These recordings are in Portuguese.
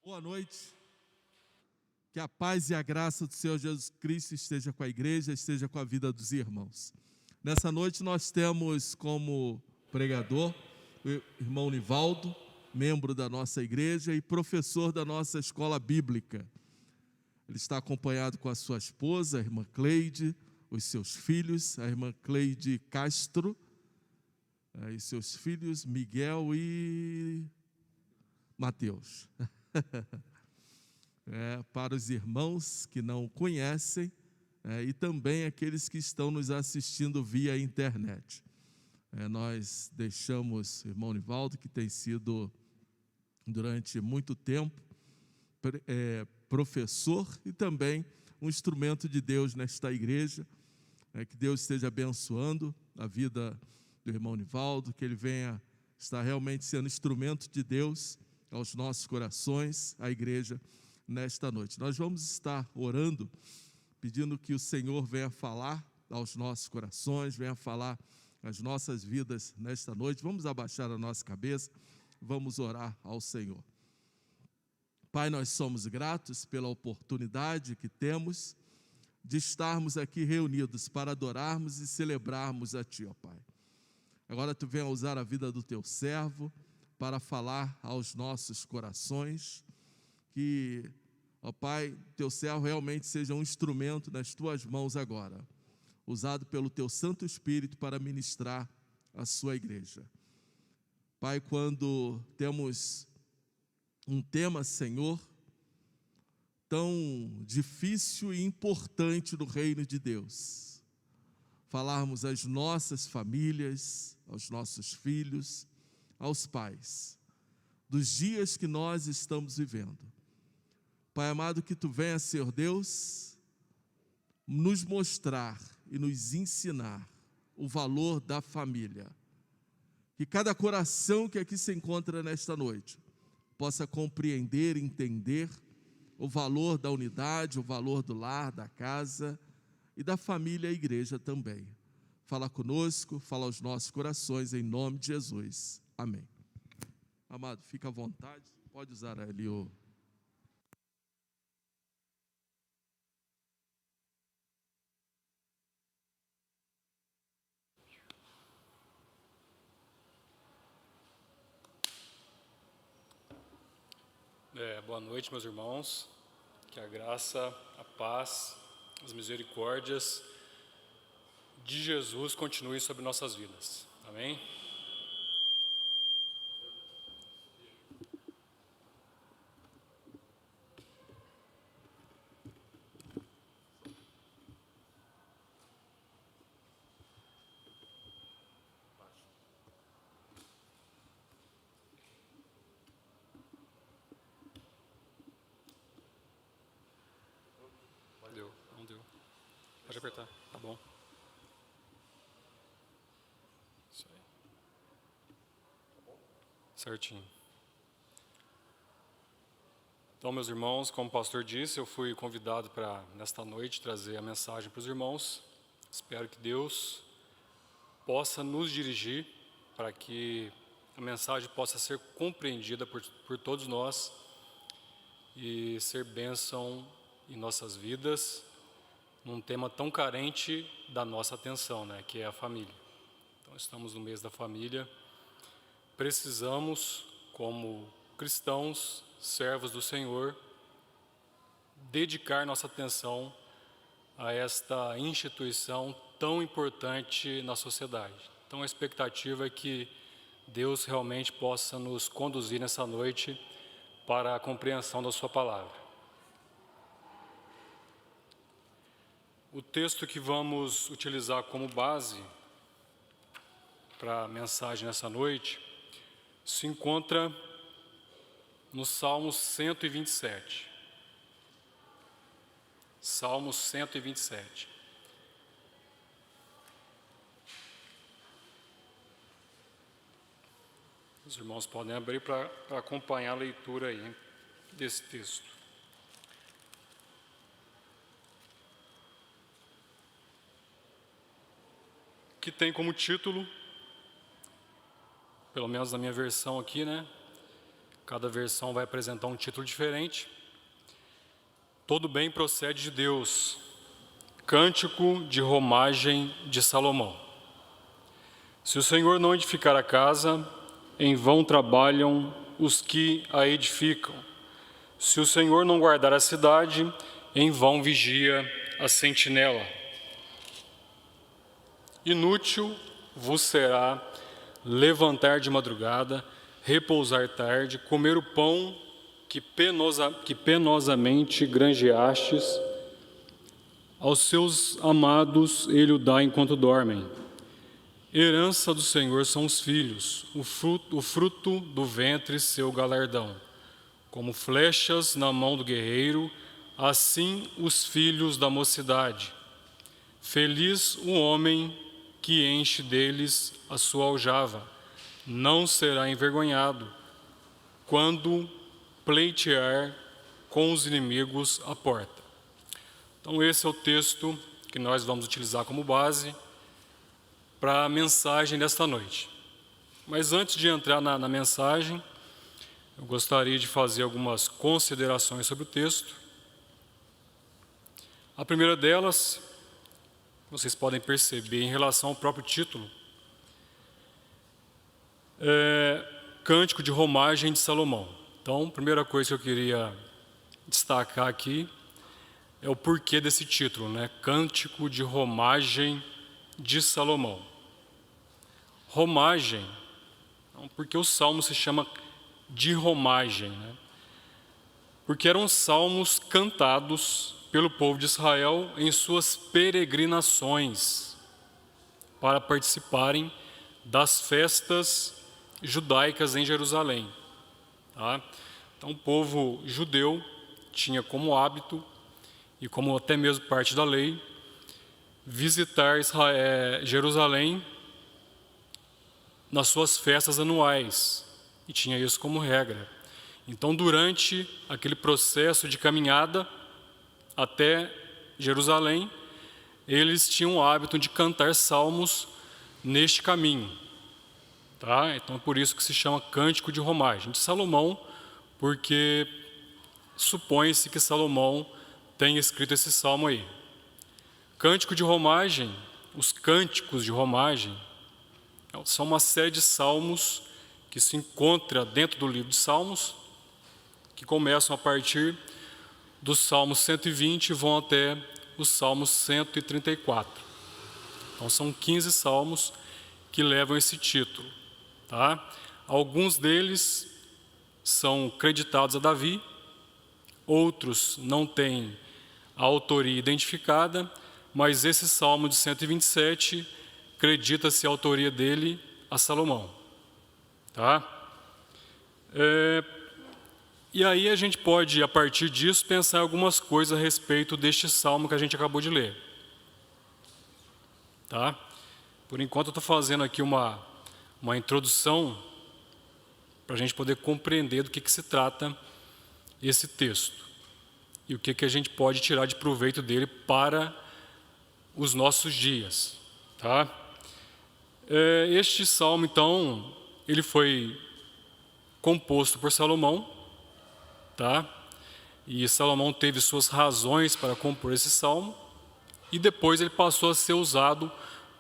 Boa noite. Que a paz e a graça do Senhor Jesus Cristo esteja com a igreja, esteja com a vida dos irmãos. Nessa noite nós temos como pregador o irmão Nivaldo, membro da nossa igreja e professor da nossa escola bíblica. Ele está acompanhado com a sua esposa, a irmã Cleide, os seus filhos, a irmã Cleide Castro, e seus filhos Miguel e Mateus. Para os irmãos que não conhecem e também aqueles que estão nos assistindo via internet. Nós deixamos o irmão Nivaldo, que tem sido durante muito tempo professor e também um instrumento de Deus nesta igreja. Que Deus esteja abençoando a vida do irmão Nivaldo, que ele venha estar realmente sendo instrumento de Deus aos nossos corações, à igreja, nesta noite. Nós vamos estar orando, pedindo que o Senhor venha falar aos nossos corações, venha falar às nossas vidas nesta noite. Vamos abaixar a nossa cabeça, vamos orar ao Senhor. Pai, nós somos gratos pela oportunidade que temos de estarmos aqui reunidos para adorarmos e celebrarmos a Ti, ó Pai. Agora Tu venha usar a vida do Teu servo para falar aos nossos corações, que, ó Pai, Teu servo realmente seja um instrumento nas Tuas mãos agora, usado pelo Teu Santo Espírito para ministrar a Sua igreja. Pai, quando temos um tema, Senhor, tão difícil e importante no reino de Deus, falarmos às nossas famílias, aos nossos filhos, aos pais, dos dias que nós estamos vivendo. Pai amado, que Tu venha, Senhor Deus, nos mostrar e nos ensinar o valor da família. Que cada coração que aqui se encontra nesta noite possa compreender, entender o valor da unidade, o valor do lar, da casa e da família e igreja também. Fala conosco, fala aos nossos corações, em nome de Jesus. Amém. Amado, fica à vontade, pode usar ali o... Boa noite, meus irmãos. Que a graça, a paz, as misericórdias de Jesus continue sobre nossas vidas. Amém? Deu, não deu. Pode apertar, tá bom. Isso aí. Certinho. Então, meus irmãos, como o pastor disse, eu fui convidado para, nesta noite, trazer a mensagem para os irmãos. Espero que Deus possa nos dirigir para que a mensagem possa ser compreendida por todos nós e ser bênção em nossas vidas, num tema tão carente da nossa atenção, que é a família. Então, estamos no mês da família. Precisamos, como cristãos, servos do Senhor, dedicar nossa atenção a esta instituição tão importante na sociedade. Então, a expectativa é que Deus realmente possa nos conduzir nessa noite para a compreensão da sua palavra. O texto que vamos utilizar como base para a mensagem nessa noite se encontra no Salmo 127. Salmo 127. Os irmãos podem abrir para acompanhar a leitura aí desse texto. Que tem como título, pelo menos na minha versão aqui, Cada versão vai apresentar um título diferente. Todo bem procede de Deus. Cântico de romagem de Salomão. Se o Senhor não edificar a casa, em vão trabalham os que a edificam. Se o Senhor não guardar a cidade, em vão vigia a sentinela. Inútil vos será levantar de madrugada, repousar tarde, comer o pão que penosamente granjeastes. Aos seus amados ele o dá enquanto dormem. Herança do Senhor são os filhos, o fruto do ventre seu galardão. Como flechas na mão do guerreiro, assim os filhos da mocidade. Feliz o homem que enche deles a sua aljava, não será envergonhado quando pleitear com os inimigos à porta. Então esse é o texto que nós vamos utilizar como base para a mensagem desta noite. Mas antes de entrar na mensagem, eu gostaria de fazer algumas considerações sobre o texto. A primeira delas, vocês podem perceber em relação ao próprio título, Cântico de Romagem de Salomão. Então, a primeira coisa que eu queria destacar aqui é o porquê desse título, né? Cântico de Romagem de Salomão. Romagem, porque o salmo se chama de romagem, né? Porque eram salmos cantados pelo povo de Israel em suas peregrinações para participarem das festas judaicas em Jerusalém. Tá? Então, o povo judeu tinha como hábito e como até mesmo parte da lei visitar Jerusalém nas suas festas anuais, e tinha isso como regra. Então, durante aquele processo de caminhada até Jerusalém, eles tinham o hábito de cantar salmos neste caminho. Tá? Então, é por isso que se chama Cântico de Romagem de Salomão, porque supõe-se que Salomão tenha escrito esse salmo aí. Cântico de Romagem, os cânticos de romagem, são uma série de salmos que se encontra dentro do livro de Salmos, que começam a partir do Salmo 120 e vão até o Salmo 134. Então, são 15 salmos que levam esse título. Tá? Alguns deles são creditados a Davi, outros não têm a autoria identificada, mas esse Salmo de 127 acredita-se a autoria dele a Salomão. Tá? E aí a gente pode, a partir disso, pensar algumas coisas a respeito deste salmo que a gente acabou de ler. Tá? Por enquanto eu estou fazendo aqui uma introdução para a gente poder compreender do que se trata esse texto e o que a gente pode tirar de proveito dele para os nossos dias. Tá? Este salmo, então, ele foi composto por Salomão, tá? E Salomão teve suas razões para compor esse salmo, e depois ele passou a ser usado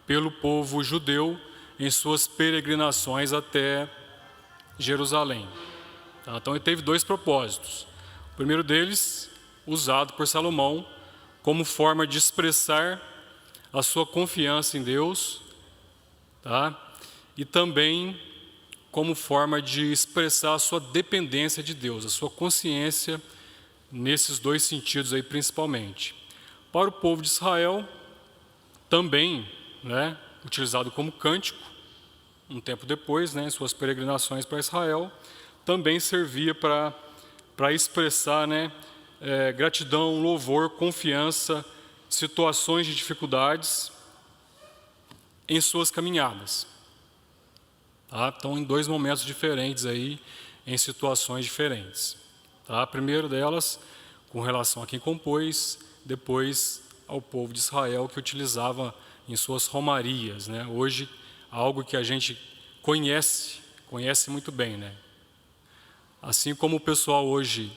pelo povo judeu em suas peregrinações até Jerusalém. Tá? Então ele teve dois propósitos. O primeiro deles, usado por Salomão como forma de expressar a sua confiança em Deus, tá? E também como forma de expressar a sua dependência de Deus, a sua consciência nesses dois sentidos aí principalmente. Para o povo de Israel, também, né, utilizado como cântico, um tempo depois, né, em suas peregrinações para Israel, também servia para expressar, né, gratidão, louvor, confiança, situações de dificuldades em suas caminhadas. Tá? Então, em dois momentos diferentes aí, em situações diferentes. Tá? A primeira delas, com relação a quem compôs, depois ao povo de Israel que utilizava em suas romarias, né? Hoje, algo que a gente conhece muito bem, né? Assim como o pessoal hoje,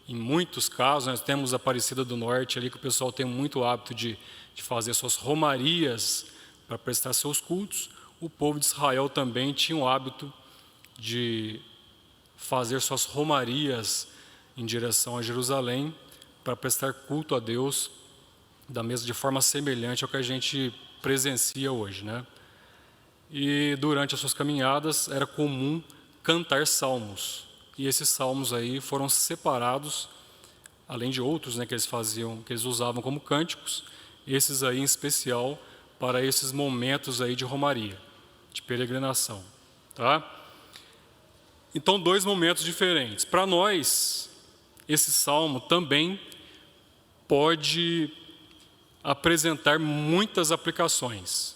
em muitos casos, nós temos a Aparecida do Norte ali, que o pessoal tem muito hábito de fazer suas romarias para prestar seus cultos, o povo de Israel também tinha o hábito de fazer suas romarias em direção a Jerusalém para prestar culto a Deus de forma semelhante ao que a gente presencia hoje, né? E durante as suas caminhadas era comum cantar salmos. E esses salmos aí foram separados, além de outros, né, que eles usavam como cânticos, esses aí em especial para esses momentos aí de romaria, de peregrinação, tá? Então, 2 momentos diferentes. Para nós, esse salmo também pode apresentar muitas aplicações,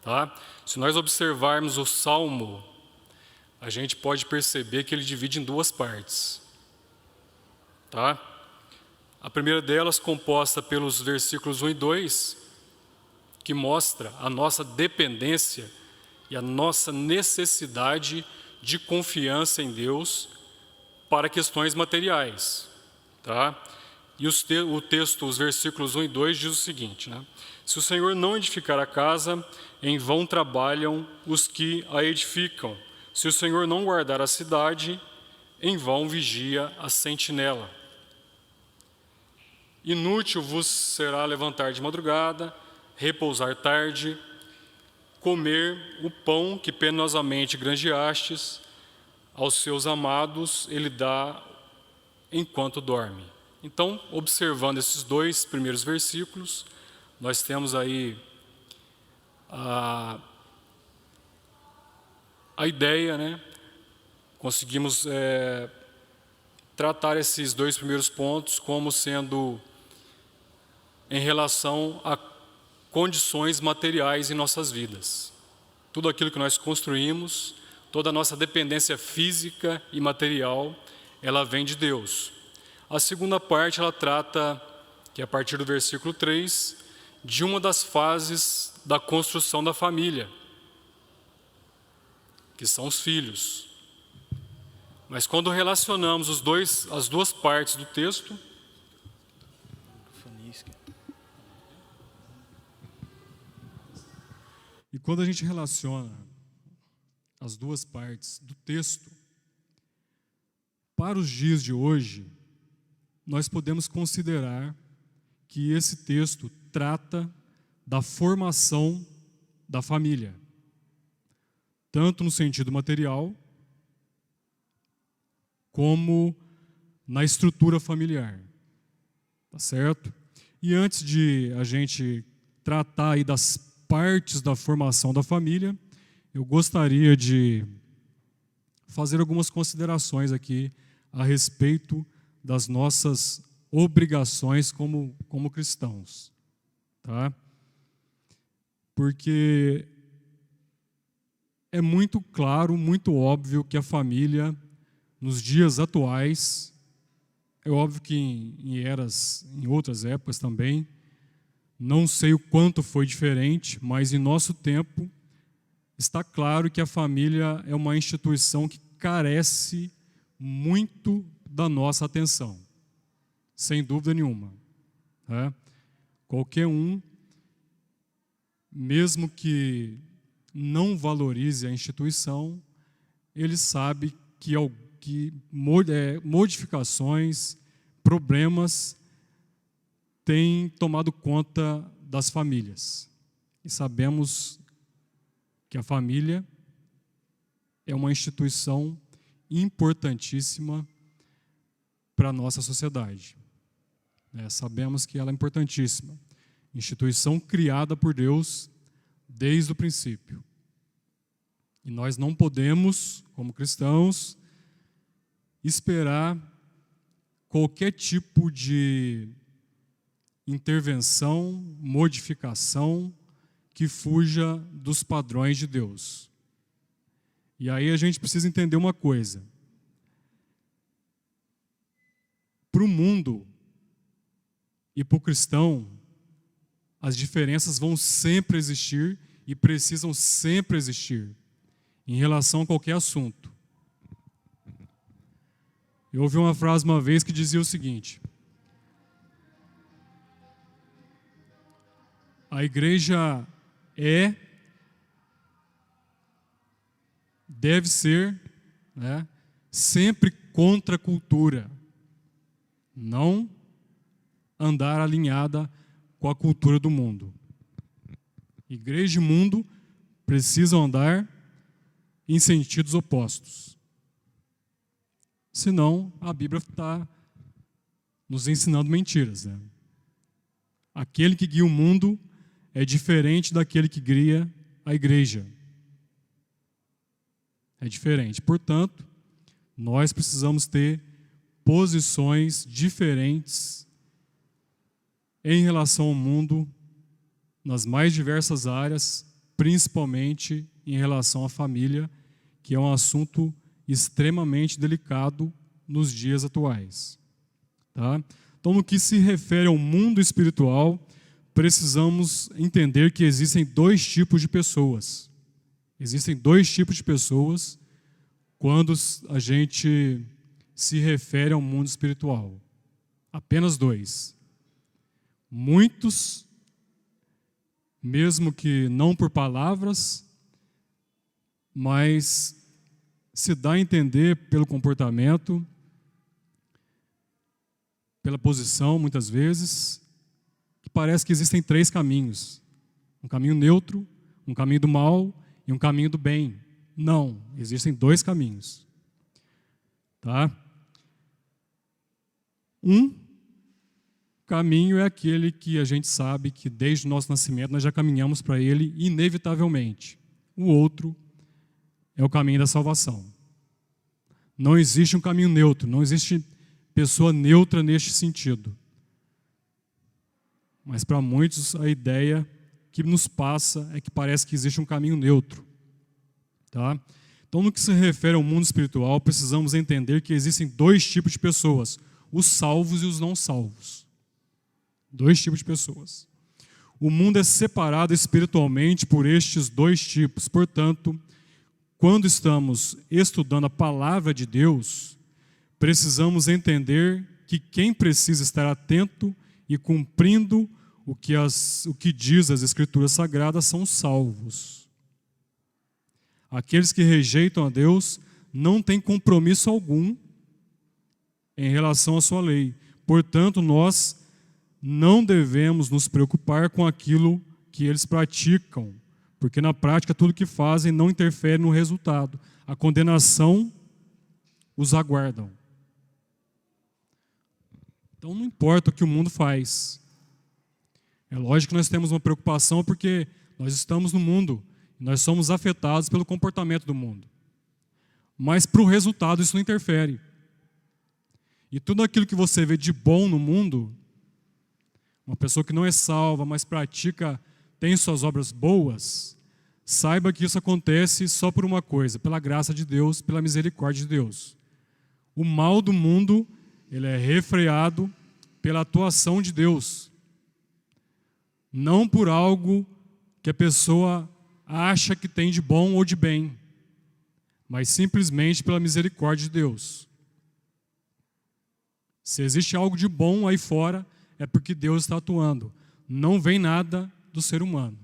tá? Se nós observarmos o salmo, a gente pode perceber que ele divide em 2 partes, tá? A primeira delas, composta pelos versículos 1 e 2, que mostra a nossa dependência e a nossa necessidade de confiança em Deus para questões materiais, tá? E o texto, os versículos 1 e 2 diz o seguinte, né? Se o Senhor não edificar a casa, em vão trabalham os que a edificam. Se o Senhor não guardar a cidade, em vão vigia a sentinela. Inútil vos será levantar de madrugada, repousar tarde, comer o pão que penosamente granjeastes, aos seus amados ele dá enquanto dorme. Então, observando esses 2 primeiros versículos, nós temos aí a ideia, né? Conseguimos tratar esses 2 primeiros pontos como sendo em relação a condições materiais em nossas vidas. Tudo aquilo que nós construímos, toda a nossa dependência física e material, ela vem de Deus. A segunda parte, ela trata, que é a partir do versículo 3, de uma das fases da construção da família, que são os filhos. Mas quando relacionamos as 2 partes do texto, e quando a gente relaciona as 2 partes do texto, para os dias de hoje, nós podemos considerar que esse texto trata da formação da família, tanto no sentido material, como na estrutura familiar, tá certo? E antes de a gente tratar aí das partes da formação da família, eu gostaria de fazer algumas considerações aqui a respeito das nossas obrigações como cristãos, tá? Porque é muito claro, muito óbvio que a família, nos dias atuais, é óbvio que em outras épocas também, não sei o quanto foi diferente, mas em nosso tempo, está claro que a família é uma instituição que carece muito da nossa atenção, sem dúvida nenhuma. Tá? Qualquer um, mesmo que não valorize a instituição, ele sabe que modificações, problemas têm tomado conta das famílias. E sabemos que a família é uma instituição importantíssima para a nossa sociedade. Sabemos que ela é importantíssima. Instituição criada por Deus desde o princípio. E nós não podemos, como cristãos, esperar qualquer tipo de intervenção, modificação que fuja dos padrões de Deus. E aí a gente precisa entender uma coisa. Para o mundo e para o cristão, as diferenças vão sempre existir e precisam sempre existir em relação a qualquer assunto. Eu ouvi uma frase uma vez que dizia o seguinte: a igreja deve ser, né, sempre contra a cultura, não andar alinhada com a cultura do mundo. Igreja e mundo precisam andar em sentidos opostos. Senão, a Bíblia está nos ensinando mentiras, né? Aquele que guia o mundo é diferente daquele que guia a igreja. É diferente. Portanto, nós precisamos ter posições diferentes em relação ao mundo, nas mais diversas áreas, principalmente em relação à família, que é um assunto extremamente delicado nos dias atuais. Tá? Então, no que se refere ao mundo espiritual, precisamos entender que existem dois tipos de pessoas. Existem dois tipos de pessoas quando a gente se refere ao mundo espiritual. Apenas dois. Muitos, mesmo que não por palavras, mas se dá a entender pelo comportamento, pela posição, muitas vezes, que parece que existem três caminhos. Um caminho neutro, um caminho do mal e um caminho do bem. Não, existem dois caminhos. Tá? Um caminho é aquele que a gente sabe que desde o nosso nascimento nós já caminhamos para ele inevitavelmente. O outro é o caminho da salvação. Não existe um caminho neutro, não existe pessoa neutra neste sentido. Mas para muitos a ideia que nos passa é que parece que existe um caminho neutro. Tá? Então, no que se refere ao mundo espiritual, precisamos entender que existem dois tipos de pessoas, os salvos e os não salvos. Dois tipos de pessoas. O mundo é separado espiritualmente por estes dois tipos. Portanto, quando estamos estudando a palavra de Deus, precisamos entender que quem precisa estar atento e cumprindo o que diz as Escrituras Sagradas são salvos. Aqueles que rejeitam a Deus não têm compromisso algum em relação à sua lei. Portanto, nós não devemos nos preocupar com aquilo que eles praticam, porque na prática tudo que fazem não interfere no resultado. A condenação os aguarda. Então não importa o que o mundo faz. É lógico que nós temos uma preocupação porque nós estamos no mundo, nós somos afetados pelo comportamento do mundo. Mas para o resultado isso não interfere. E tudo aquilo que você vê de bom no mundo, uma pessoa que não é salva, mas pratica, tem suas obras boas, saiba que isso acontece só por uma coisa, pela graça de Deus, pela misericórdia de Deus. O mal do mundo, ele é refreado pela atuação de Deus. Não por algo que a pessoa acha que tem de bom ou de bem, mas simplesmente pela misericórdia de Deus. Se existe algo de bom aí fora, é porque Deus está atuando. Não vem nada do ser humano.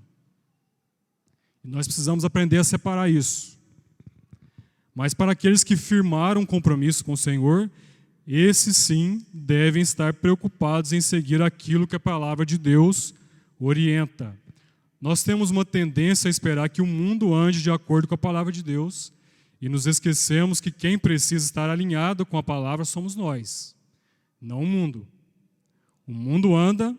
E nós precisamos aprender a separar isso. Mas para aqueles que firmaram um compromisso com o Senhor, esses sim devem estar preocupados em seguir aquilo que a palavra de Deus orienta. Nós temos uma tendência a esperar que o mundo ande de acordo com a palavra de Deus e nos esquecemos que quem precisa estar alinhado com a palavra somos nós, não o mundo. O mundo anda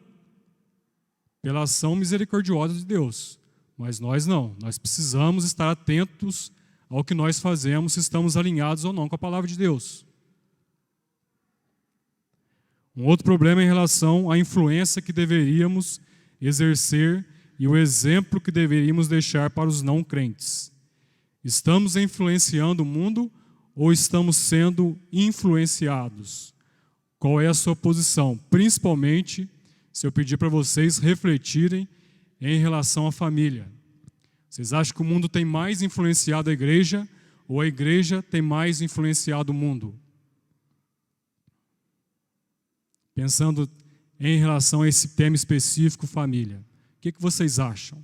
pela ação misericordiosa de Deus, mas nós não. Nós precisamos estar atentos ao que nós fazemos, se estamos alinhados ou não com a palavra de Deus. Um outro problema é em relação à influência que deveríamos exercer e o exemplo que deveríamos deixar para os não crentes. Estamos influenciando o mundo ou estamos sendo influenciados? Qual é a sua posição? Principalmente, se eu pedir para vocês refletirem em relação à família. Vocês acham que o mundo tem mais influenciado a igreja ou a igreja tem mais influenciado o mundo? pensando em relação a esse tema específico, família. O que vocês acham?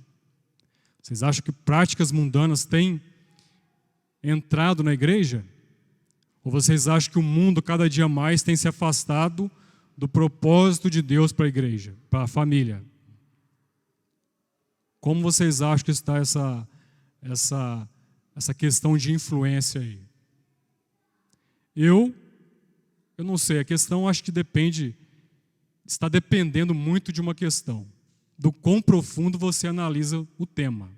Vocês acham que práticas mundanas têm entrado na igreja? Ou vocês acham que o mundo cada dia mais tem se afastado do propósito de Deus para a igreja, para a família? Como vocês acham que está essa questão de influência aí? Eu não sei, a questão acho que está dependendo muito de uma questão, do quão profundo você analisa o tema.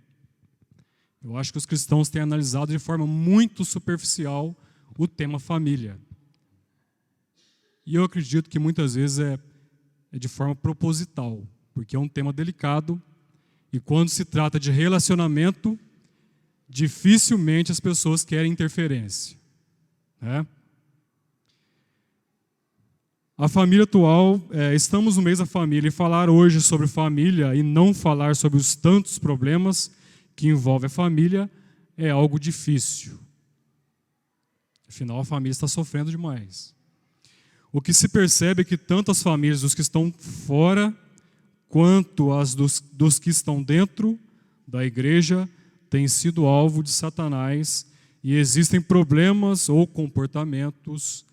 Eu acho que os cristãos têm analisado de forma muito superficial o tema família. E eu acredito que muitas vezes é de forma proposital, porque é um tema delicado, e quando se trata de relacionamento, dificilmente as pessoas querem interferência, né? A família atual, estamos no mês da família, e falar hoje sobre família e não falar sobre os tantos problemas que envolvem a família é algo difícil. Afinal, a família está sofrendo demais. O que se percebe é que tanto as famílias dos que estão fora, quanto as dos que estão dentro da igreja, têm sido alvo de Satanás, e existem problemas ou comportamentos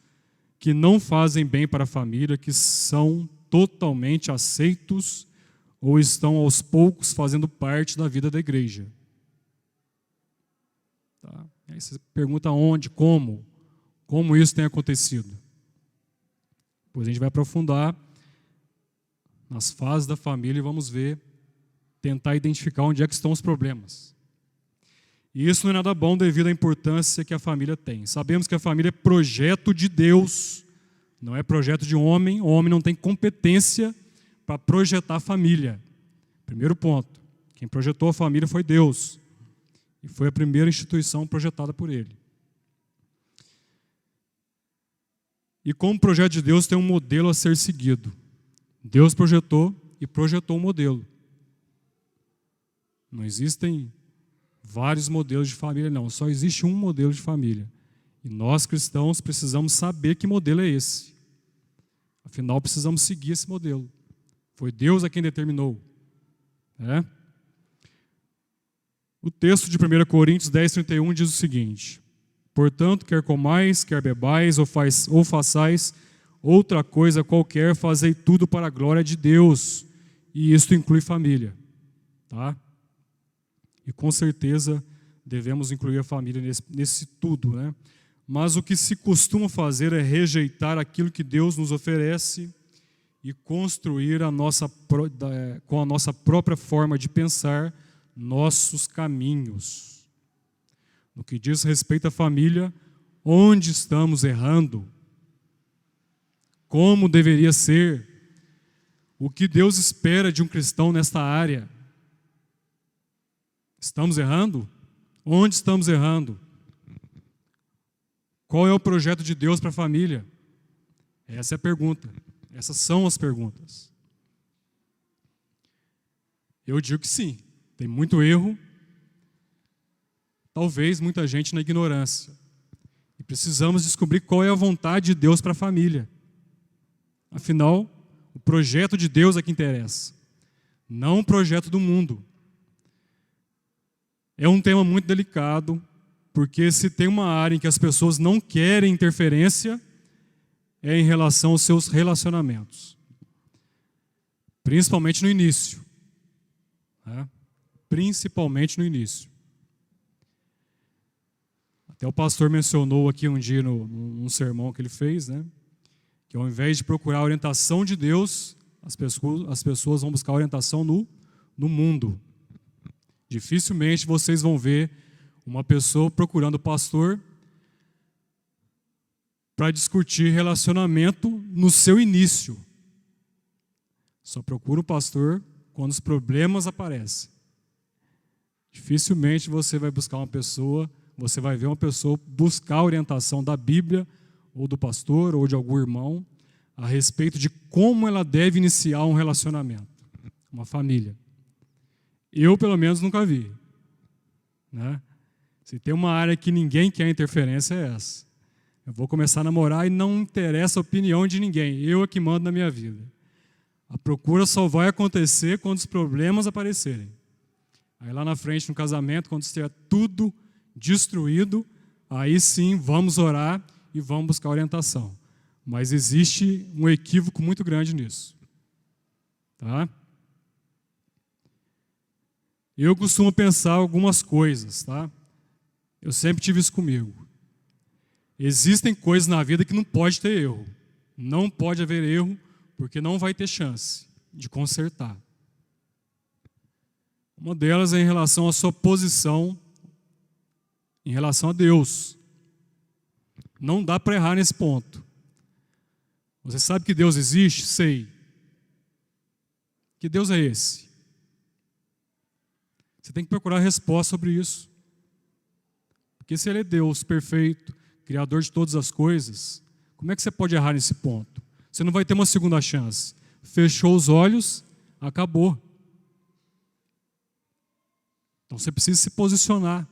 que não fazem bem para a família, que são totalmente aceitos ou estão aos poucos fazendo parte da vida da igreja. Tá? Aí você pergunta onde, como isso tem acontecido. Depois a gente vai aprofundar nas fases da família e vamos ver, tentar identificar onde é que estão os problemas. E isso não é nada bom devido à importância que a família tem. Sabemos que a família é projeto de Deus, não é projeto de homem. O homem não tem competência para projetar a família. Primeiro ponto. Quem projetou a família foi Deus. E foi a primeira instituição projetada por Ele. E como projeto de Deus tem um modelo a ser seguido. Deus projetou e projetou um modelo. Não existem vários modelos de família, não. Só existe um modelo de família. E nós, cristãos, precisamos saber que modelo é esse. Afinal, precisamos seguir esse modelo. Foi Deus a quem determinou. Né? O texto de 1 Coríntios 10:31 diz o seguinte: portanto, quer comais, quer bebais, ou façais outra coisa qualquer, fazei tudo para a glória de Deus. E isto inclui família. Tá? E com certeza devemos incluir a família nesse tudo, né? Mas o que se costuma fazer é rejeitar aquilo que Deus nos oferece e construir com a nossa própria forma de pensar nossos caminhos. No que diz respeito à família, onde estamos errando? Como deveria ser? O que Deus espera de um cristão nesta área? Estamos errando? Onde estamos errando? Qual é o projeto de Deus para a família? Essa é a pergunta. Essas são as perguntas. Eu digo que sim. Tem muito erro. Talvez muita gente na ignorância. E precisamos descobrir qual é a vontade de Deus para a família. Afinal, o projeto de Deus é que interessa. Não o projeto do mundo. É um tema muito delicado, porque se tem uma área em que as pessoas não querem interferência, é em relação aos seus relacionamentos. Principalmente no início. Né? Principalmente no início. Até o pastor mencionou aqui um dia num sermão que ele fez, né? Que ao invés de procurar a orientação de Deus, as pessoas vão buscar orientação no mundo. Dificilmente vocês vão ver uma pessoa procurando o pastor para discutir relacionamento no seu início. Só procura o pastor quando os problemas aparecem. Dificilmente você vai buscar uma pessoa, você vai ver uma pessoa buscar a orientação da Bíblia, ou do pastor, ou de algum irmão, a respeito de como ela deve iniciar um relacionamento, uma família. Eu, pelo menos, nunca vi. Né? Se tem uma área que ninguém quer interferência, é essa. Eu vou começar a namorar e não interessa a opinião de ninguém. Eu é que mando na minha vida. A procura só vai acontecer quando os problemas aparecerem. Aí lá na frente, no casamento, quando estiver tudo destruído, aí sim vamos orar e vamos buscar orientação. Mas existe um equívoco muito grande nisso. Tá? Eu costumo pensar algumas coisas, tá? Eu sempre tive isso comigo. Existem coisas na vida que não pode ter erro. Não pode haver erro, porque não vai ter chance de consertar. Uma delas é em relação à sua posição em relação a Deus. Não dá para errar nesse ponto. Você sabe que Deus existe? Sei. Que Deus é esse? Você tem que procurar resposta sobre isso. Porque se Ele é Deus perfeito, Criador de todas as coisas, como é que você pode errar nesse ponto? Você não vai ter uma segunda chance. Fechou os olhos, acabou. Então você precisa se posicionar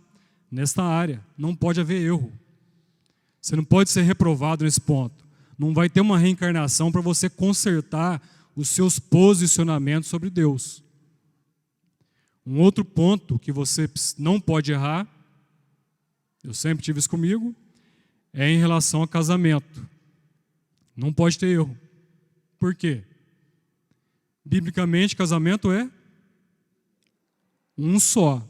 nesta área. Não pode haver erro. Você não pode ser reprovado nesse ponto. Não vai ter uma reencarnação para você consertar os seus posicionamentos sobre Deus. Um outro ponto que você não pode errar, eu sempre tive isso comigo, é em relação a casamento. Não pode ter erro. Por quê? Biblicamente, casamento é um só.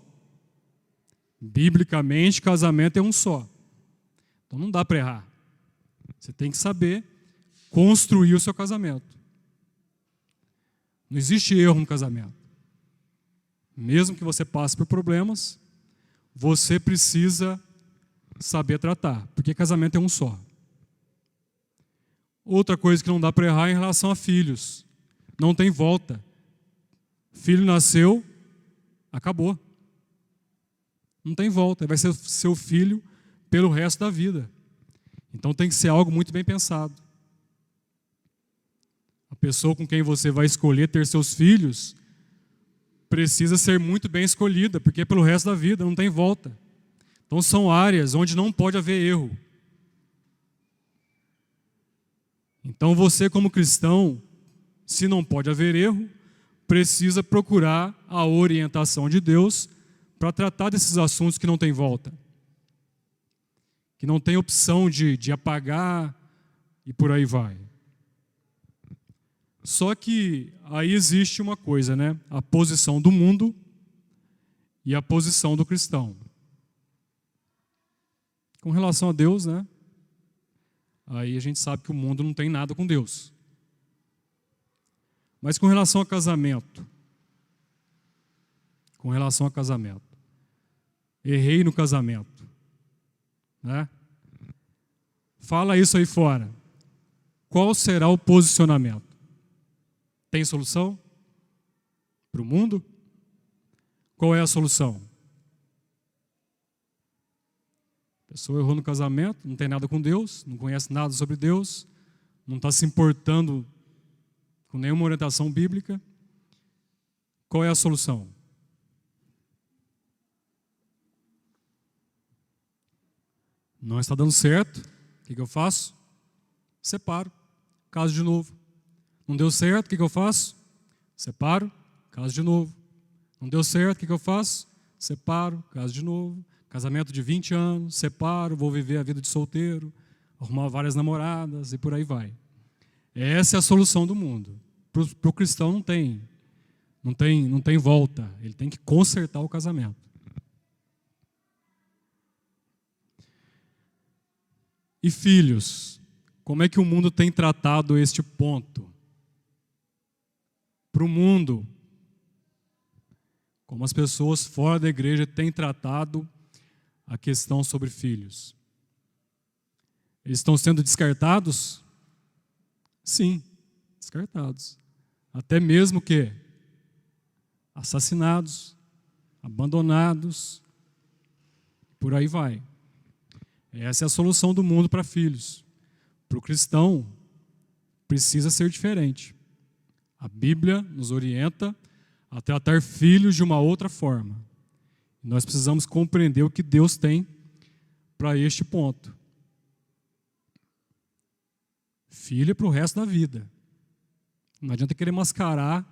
Biblicamente, casamento é um só. Então não dá para errar. Você tem que saber construir o seu casamento. Não existe erro no casamento. Mesmo que você passe por problemas, você precisa saber tratar, porque casamento é um só. Outra coisa que não dá para errar é em relação a filhos. Não tem volta. Filho nasceu, acabou. Não tem volta, vai ser seu filho pelo resto da vida. Então tem que ser algo muito bem pensado. A pessoa com quem você vai escolher ter seus filhos precisa ser muito bem escolhida, porque é pelo resto da vida, não tem volta. Então são áreas onde não pode haver erro. Então você, como cristão, se não pode haver erro, precisa procurar a orientação de Deus para tratar desses assuntos que não tem volta, que não tem opção de apagar e por aí vai. Só que aí existe uma coisa, né? A posição do mundo e a posição do cristão. Com relação a Deus, né? Aí a gente sabe que o mundo não tem nada com Deus. Mas com relação a casamento, errei no casamento, né? Fala isso aí fora. Qual será o posicionamento? Tem solução para o mundo? Qual é a solução? A pessoa errou no casamento, não tem nada com Deus, não conhece nada sobre Deus, não está se importando com nenhuma orientação bíblica. Qual é a solução? Não está dando certo, o que eu faço? Separo, caso de novo. Não deu certo, o que eu faço? Separo, caso de novo. Não deu certo, o que eu faço? Separo, caso de novo. Casamento de 20 anos, separo, vou viver a vida de solteiro, arrumar várias namoradas e por aí vai. Essa é a solução do mundo. Para o cristão não tem volta. Ele tem que consertar o casamento. E filhos, como é que o mundo tem tratado este ponto? Para o mundo, como as pessoas fora da igreja têm tratado a questão sobre filhos. Eles estão sendo descartados? Sim, descartados. Até mesmo que assassinados, abandonados, por aí vai. Essa é a solução do mundo para filhos. Para o cristão, precisa ser diferente. A Bíblia nos orienta a tratar filhos de uma outra forma. Nós precisamos compreender o que Deus tem para este ponto. Filho é para o resto da vida. Não adianta querer mascarar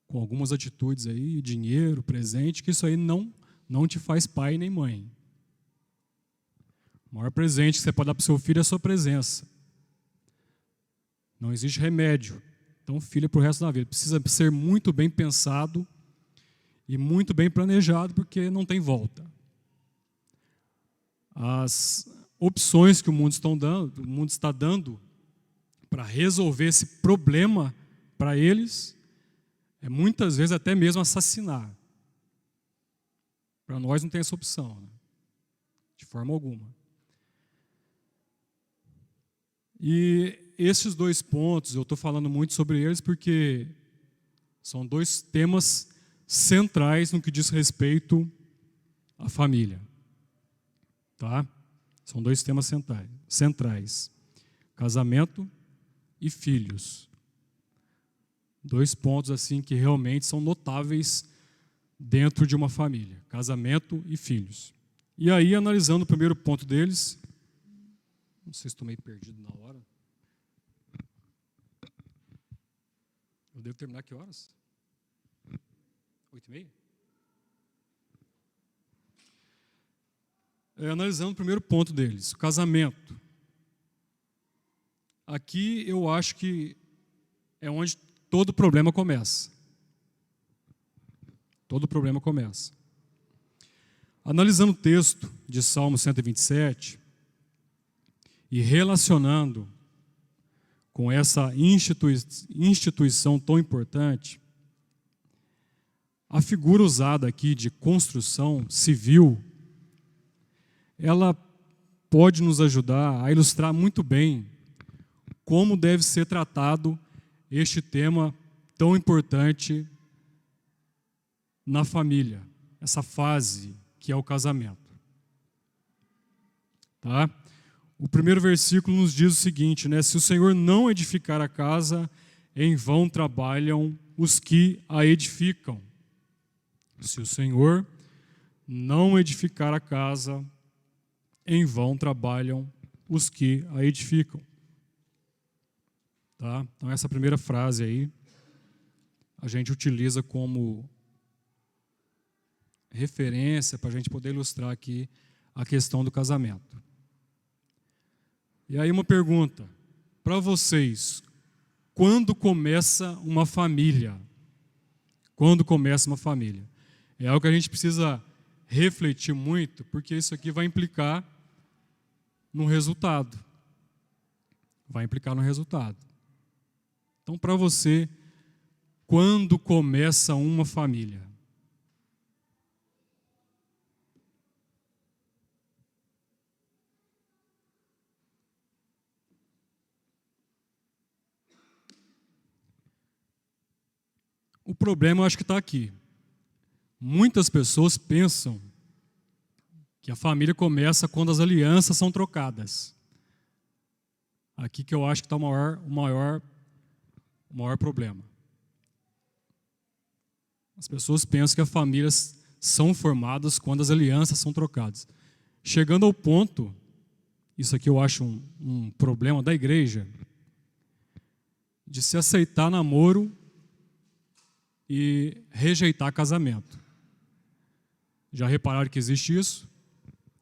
com algumas atitudes aí, dinheiro, presente, que isso aí não te faz pai nem mãe. O maior presente que você pode dar para o seu filho é a sua presença. Não existe remédio. Então, filho é para o resto da vida. Precisa ser muito bem pensado e muito bem planejado, porque não tem volta. As opções que o mundo está dando para resolver esse problema para eles é muitas vezes até mesmo assassinar. Para nós não tem essa opção, né? De forma alguma. E esses 2 pontos, eu estou falando muito sobre eles porque são 2 temas centrais no que diz respeito à família. Tá? São 2 temas centrais. Casamento e filhos. 2 pontos assim que realmente são notáveis dentro de uma família. Casamento e filhos. E aí, analisando o primeiro ponto deles, não sei se estou meio perdido na hora. Eu devo terminar que horas? 8h30? Analisando o primeiro ponto deles, o casamento. Aqui eu acho que é onde todo problema começa. Todo problema começa. Analisando o texto de Salmo 127 e relacionando com essa instituição tão importante, a figura usada aqui de construção civil, ela pode nos ajudar a ilustrar muito bem como deve ser tratado este tema tão importante na família, essa fase que é o casamento. Tá? O primeiro versículo nos diz o seguinte, né? Se o Senhor não edificar a casa, em vão trabalham os que a edificam. Se o Senhor não edificar a casa, em vão trabalham os que a edificam. Tá? Então, essa primeira frase aí, a gente utiliza como referência para a gente poder ilustrar aqui a questão do casamento. E aí uma pergunta, para vocês, quando começa uma família? Quando começa uma família? É algo que a gente precisa refletir muito, porque isso aqui vai implicar no resultado. Vai implicar no resultado. Então, para você, quando começa uma família? O problema, eu acho que está aqui. Muitas pessoas pensam que a família começa quando as alianças são trocadas. Aqui que eu acho que está o maior problema. As pessoas pensam que as famílias são formadas quando as alianças são trocadas. Chegando ao ponto, isso aqui eu acho um problema da igreja, de se aceitar namoro e rejeitar casamento. Já repararam que existe isso?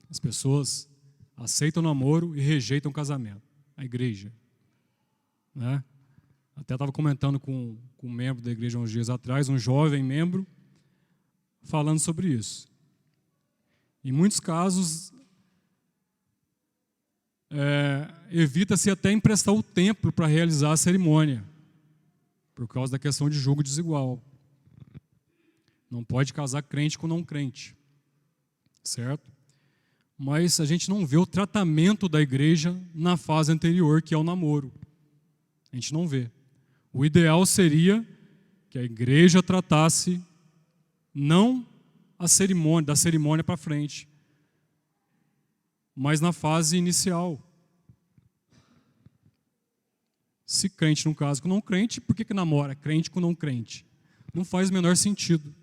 As pessoas aceitam namoro e rejeitam casamento. A igreja. Né? Até estava comentando com um membro da igreja uns dias atrás, um jovem membro, falando sobre isso. Em muitos casos, evita-se até emprestar o templo para realizar a cerimônia, por causa da questão de julgo desigual. Não pode casar crente com não crente, certo? Mas a gente não vê o tratamento da igreja na fase anterior, que é o namoro. A gente não vê. O ideal seria que a igreja tratasse não a cerimônia, da cerimônia para frente, mas na fase inicial. Se crente não casa com não crente, por que namora crente com não crente? Não faz o menor sentido.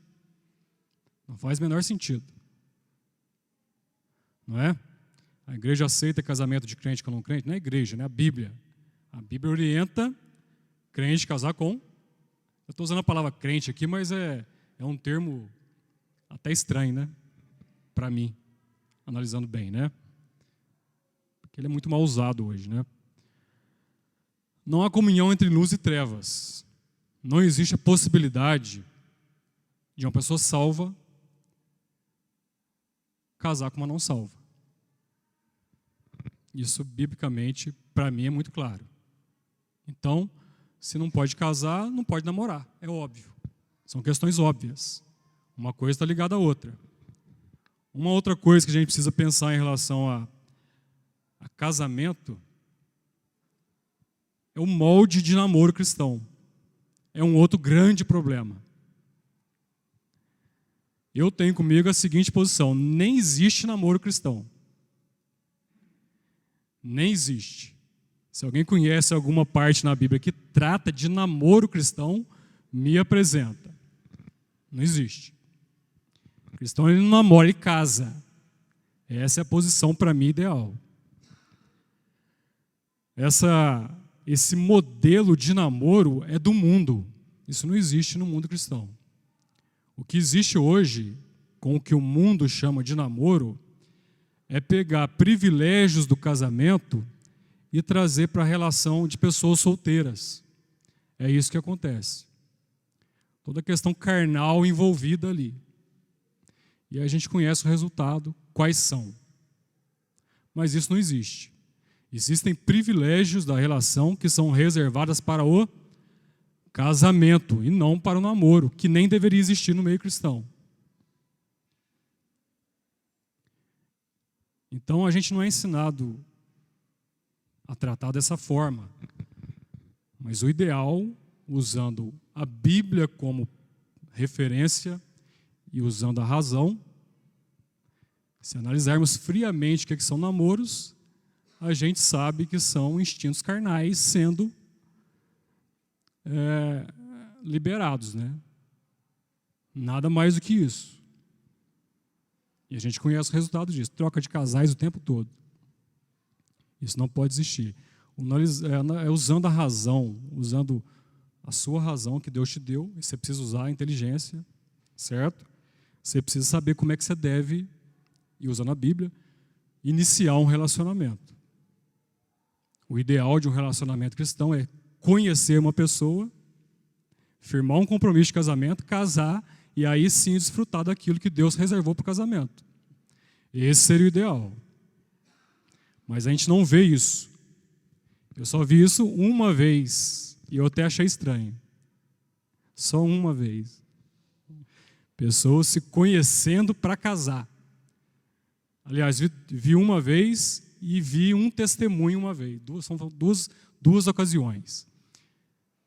Não faz o menor sentido. Não é? A igreja aceita casamento de crente com não crente? Não é a igreja, não é a Bíblia. A Bíblia orienta crente casar com. Eu estou usando a palavra crente aqui, mas é um termo até estranho, né? Para mim, analisando bem, né? Porque ele é muito mal usado hoje, né? Não há comunhão entre luz e trevas. Não existe a possibilidade de uma pessoa salva casar com uma não salva. Isso, biblicamente, para mim é muito claro. Então, se não pode casar, não pode namorar. É óbvio. São questões óbvias. Uma coisa está ligada à outra. Uma outra coisa que a gente precisa pensar em relação a casamento é o molde de namoro cristão. É um outro grande problema. Eu tenho comigo a seguinte posição: nem existe namoro cristão. Nem existe. Se alguém conhece alguma parte na Bíblia que trata de namoro cristão, me apresenta. Não existe. O cristão ele não namora, ele casa. Essa é a posição para mim ideal. Esse modelo de namoro é do mundo. Isso não existe no mundo cristão. O que existe hoje, com o que o mundo chama de namoro, é pegar privilégios do casamento e trazer para a relação de pessoas solteiras. É isso que acontece. Toda a questão carnal envolvida ali. E a gente conhece o resultado, quais são. Mas isso não existe. Existem privilégios da relação que são reservadas para o casamento e não para o namoro, que nem deveria existir no meio cristão. Então a gente não é ensinado a tratar dessa forma. Mas o ideal, usando a Bíblia como referência e usando a razão, se analisarmos friamente o que são namoros, a gente sabe que são instintos carnais sendo liberados, né? Nada mais do que isso. E a gente conhece o resultado disso. Troca de casais o tempo todo. Isso não pode existir. Usando a razão, usando a sua razão que Deus te deu, e você precisa usar a inteligência, certo? Você precisa saber como é que você deve, e usando a Bíblia, iniciar um relacionamento. O ideal de um relacionamento cristão é conhecer uma pessoa, firmar um compromisso de casamento, casar, e aí sim desfrutar daquilo que Deus reservou para o casamento. Esse seria o ideal. Mas a gente não vê isso. Eu só vi isso uma vez, e eu até achei estranho. Só uma vez. Pessoas se conhecendo para casar. Aliás, vi uma vez e vi um testemunho uma vez. São duas ocasiões.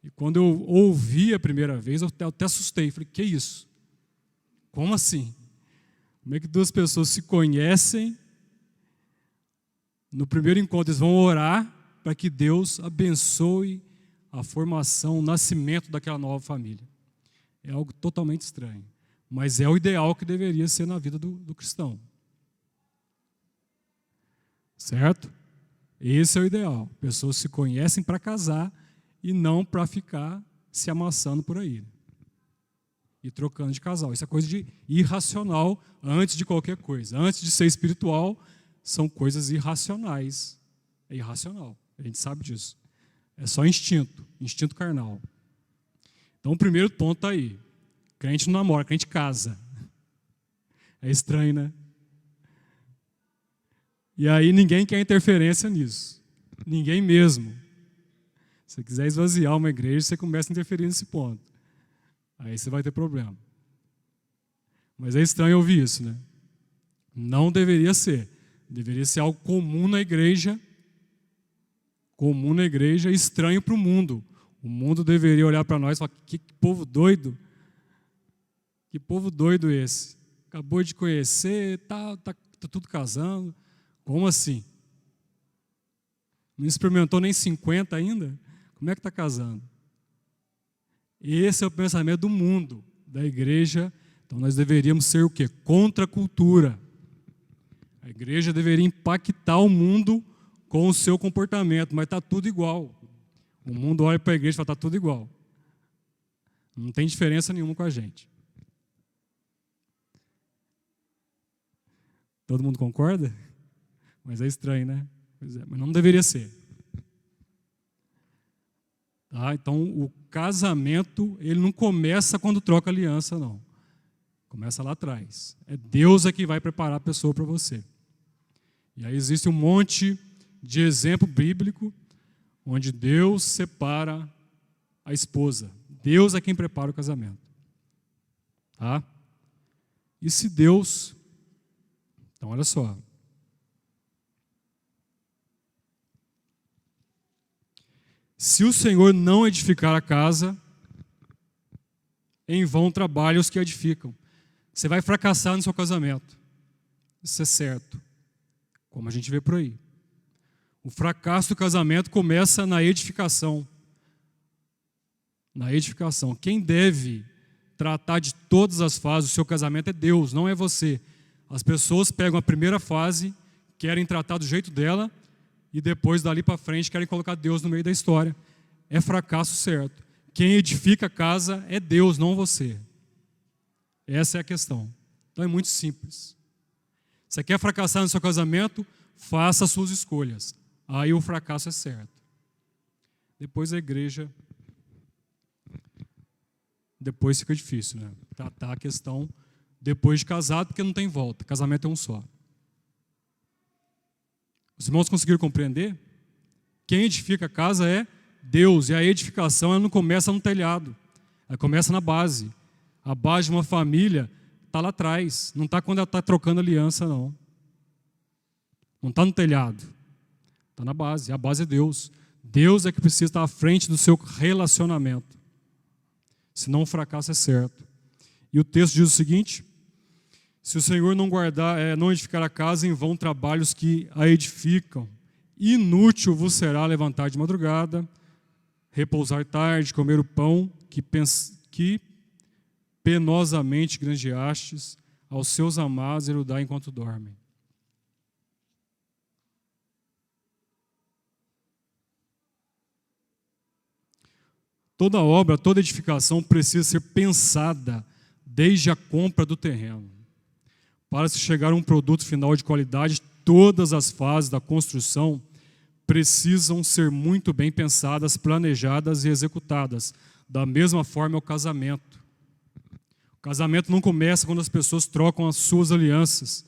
E quando eu ouvi a primeira vez, eu até assustei. Falei, que isso? Como assim? Como é que duas pessoas se conhecem? No primeiro encontro, eles vão orar para que Deus abençoe a formação, o nascimento daquela nova família. É algo totalmente estranho. Mas é o ideal que deveria ser na vida do cristão. Certo? Esse é o ideal. Pessoas se conhecem para casar e não para ficar se amassando por aí. E trocando de casal. Isso é coisa de irracional antes de qualquer coisa. Antes de ser espiritual, são coisas irracionais. É irracional. A gente sabe disso. É só instinto carnal. Então o primeiro ponto está aí. Crente não namora, crente casa. É estranho, né? E aí ninguém quer interferência nisso. Ninguém mesmo. Se você quiser esvaziar uma igreja, você começa a interferir nesse ponto. Aí você vai ter problema. Mas é estranho ouvir isso, né? Não deveria ser. Deveria ser algo comum na igreja. Comum na igreja, estranho para o mundo. O mundo deveria olhar para nós e falar, que povo doido. Que povo doido esse. Acabou de conhecer, tá tudo casando. Como assim? Não experimentou nem 50 ainda? Como é que está casando? Esse é o pensamento do mundo, da igreja. Então nós deveríamos ser o quê? Contra a cultura. A igreja deveria impactar o mundo com o seu comportamento, mas está tudo igual. O mundo olha para a igreja e fala, está tudo igual. Não tem diferença nenhuma com a gente. Todo mundo concorda? Mas é estranho, né? Pois é, mas não deveria ser. Tá? Então, o casamento, ele não começa quando troca aliança, não. Começa lá atrás. É Deus que vai preparar a pessoa para você. E aí existe um monte de exemplo bíblico onde Deus separa a esposa. Deus é quem prepara o casamento. Tá? E se Deus... Então, olha só. Se o Senhor não edificar a casa, em vão trabalham os que edificam. Você vai fracassar no seu casamento. Isso é certo. Como a gente vê por aí. O fracasso do casamento começa na edificação. Na edificação. Quem deve tratar de todas as fases do seu casamento é Deus, não é você. As pessoas pegam a primeira fase, querem tratar do jeito dela, e depois, dali para frente, querem colocar Deus no meio da história. É fracasso certo. Quem edifica a casa é Deus, não você. Essa é a questão. Então é muito simples. Você quer fracassar no seu casamento? Faça as suas escolhas. Aí o fracasso é certo. Depois a igreja... Depois fica difícil, né? Tratar a questão depois de casado, porque não tem volta. Casamento é um só. Os irmãos conseguiram compreender? Quem edifica a casa é Deus, e a edificação ela não começa no telhado, ela começa na base. A base de uma família está lá atrás, não está quando ela está trocando aliança, não. Não está no telhado, está na base. A base é Deus. Deus é que precisa estar à frente do seu relacionamento. Senão o fracasso é certo. E o texto diz o seguinte: se o Senhor não guardar, não edificar a casa, em vão trabalhos que a edificam. Inútil vos será levantar de madrugada, repousar tarde, comer o pão que penosamente granjeastes, aos seus amados ele o dá enquanto dormem. Toda obra, toda edificação precisa ser pensada desde a compra do terreno. Para se chegar a um produto final de qualidade, todas as fases da construção precisam ser muito bem pensadas, planejadas e executadas. Da mesma forma é o casamento. O casamento não começa quando as pessoas trocam as suas alianças.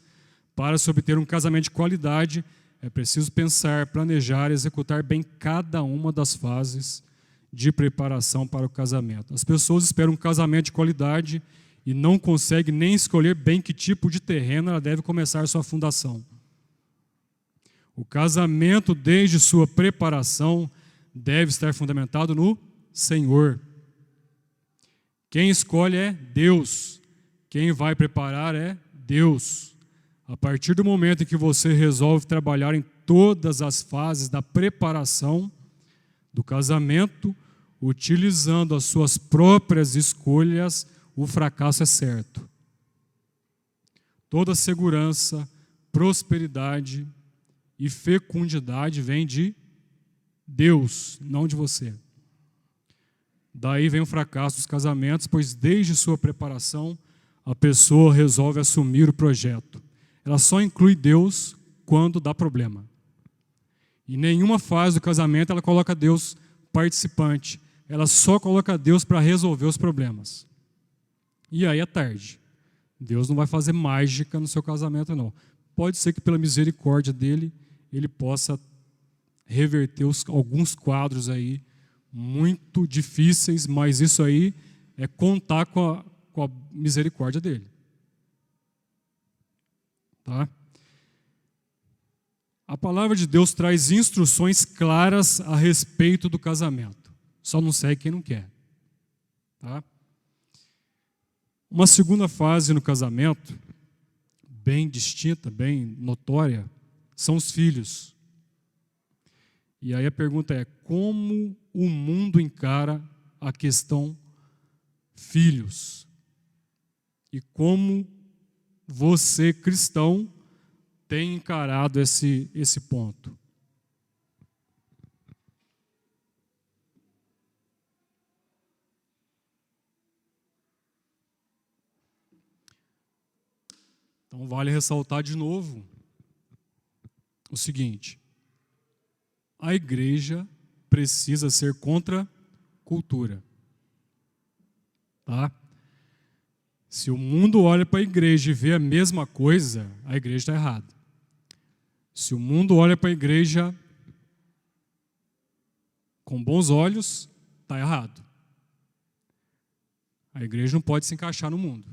Para se obter um casamento de qualidade, é preciso pensar, planejar e executar bem cada uma das fases de preparação para o casamento. As pessoas esperam um casamento de qualidade e não conseguem nem escolher bem que tipo de terreno ela deve começar sua fundação. O casamento, desde sua preparação, deve estar fundamentado no Senhor. Quem escolhe é Deus. Quem vai preparar é Deus. A partir do momento em que você resolve trabalhar em todas as fases da preparação do casamento, utilizando as suas próprias escolhas, o fracasso é certo. Toda segurança, prosperidade e fecundidade vem de Deus, não de você. Daí vem o fracasso dos casamentos, pois desde sua preparação, a pessoa resolve assumir o projeto. Ela só inclui Deus quando dá problema. Em nenhuma fase do casamento ela coloca Deus participante. Ela só coloca Deus para resolver os problemas. E aí é tarde. Deus não vai fazer mágica no seu casamento, não. Pode ser que pela misericórdia dele, ele possa reverter alguns quadros aí muito difíceis, mas isso aí é contar com a misericórdia dele. Tá? A palavra de Deus traz instruções claras a respeito do casamento. Só não segue quem não quer. Tá? Uma segunda fase no casamento, bem distinta, bem notória, são os filhos. E aí a pergunta é: como o mundo encara a questão filhos? E como você, cristão, tem encarado esse ponto? Então, vale ressaltar de novo o seguinte: a igreja precisa ser contra a cultura. Tá? Se o mundo olha para a igreja e vê a mesma coisa, a igreja está errada. Se o mundo olha para a igreja com bons olhos, está errado. A igreja não pode se encaixar no mundo.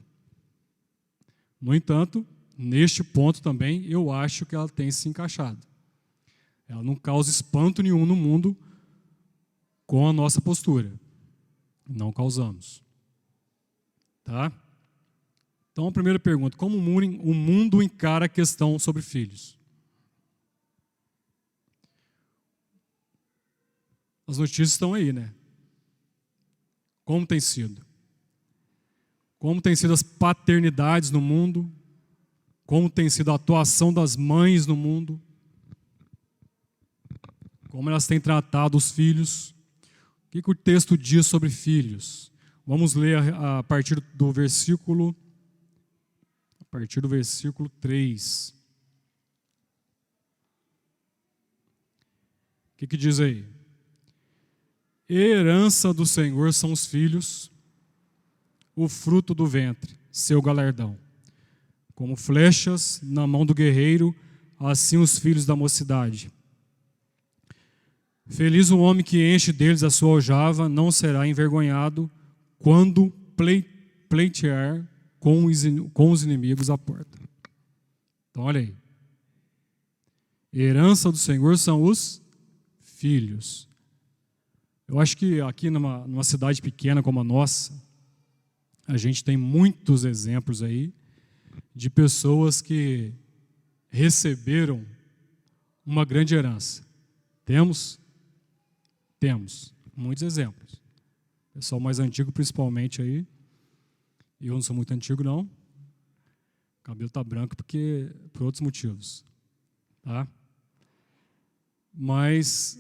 No entanto, neste ponto também, eu acho que ela tem se encaixado. Ela não causa espanto nenhum no mundo com a nossa postura. Não causamos. Tá? Então, a primeira pergunta: como o mundo encara a questão sobre filhos? As notícias estão aí, né? Como tem sido? Como tem sido as paternidades no mundo? Como tem sido a atuação das mães no mundo? Como elas têm tratado os filhos? O que o texto diz sobre filhos? Vamos ler a partir do versículo 3. O que diz aí? Herança do Senhor são os filhos, o fruto do ventre, seu galardão. Como flechas na mão do guerreiro, assim os filhos da mocidade. Feliz o homem que enche deles a sua aljava, não será envergonhado quando pleitear com os inimigos à porta. Então, olha aí. Herança do Senhor são os filhos. Eu acho que aqui numa cidade pequena como a nossa, a gente tem muitos exemplos aí de pessoas que receberam uma grande herança. Temos muitos exemplos. Pessoal mais antigo, principalmente aí. Eu não sou muito antigo, não. O cabelo está branco por outros motivos. Tá? Mas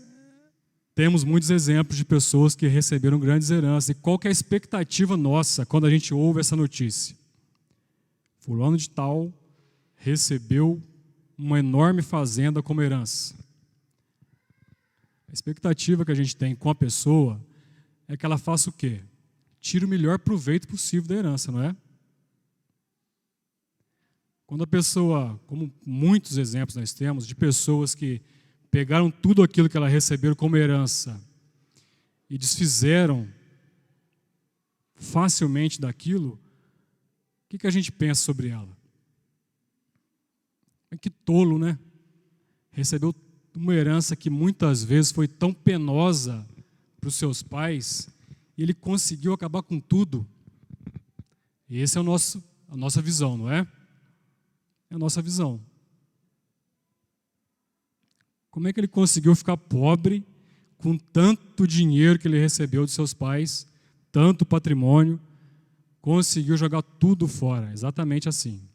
temos muitos exemplos de pessoas que receberam grandes heranças. E qual que é a expectativa nossa quando a gente ouve essa notícia? Fulano de tal recebeu uma enorme fazenda como herança. A expectativa que a gente tem com a pessoa é que ela faça o quê? Tire o melhor proveito possível da herança, não é? Quando a pessoa, como muitos exemplos nós temos, de pessoas que pegaram tudo aquilo que ela receberam como herança e desfizeram facilmente daquilo, o que a gente pensa sobre ela? Que tolo, né? Recebeu uma herança que muitas vezes foi tão penosa para os seus pais e ele conseguiu acabar com tudo. E essa é a nossa visão, não é? É a nossa visão. Como é que ele conseguiu ficar pobre com tanto dinheiro que ele recebeu de seus pais, tanto patrimônio, conseguiu jogar tudo fora? Exatamente assim.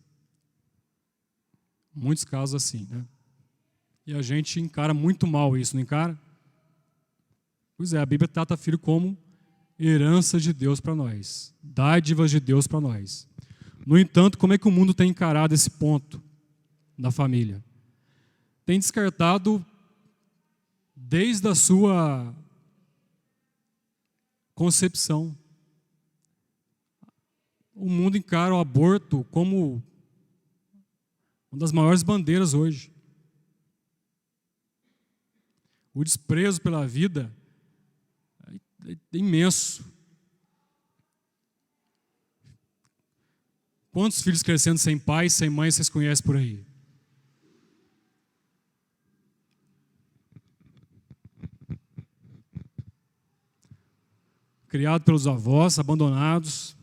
Muitos casos assim, né? E a gente encara muito mal isso, não encara? Pois é, a Bíblia trata filho como herança de Deus para nós, dádivas de Deus para nós. No entanto, como é que o mundo tem encarado esse ponto da família? Tem descartado desde a sua concepção. O mundo encara o aborto como uma das maiores bandeiras hoje. O desprezo pela vida é imenso. Quantos filhos crescendo sem pai, sem mãe, vocês conhecem por aí? Criados pelos avós, abandonados,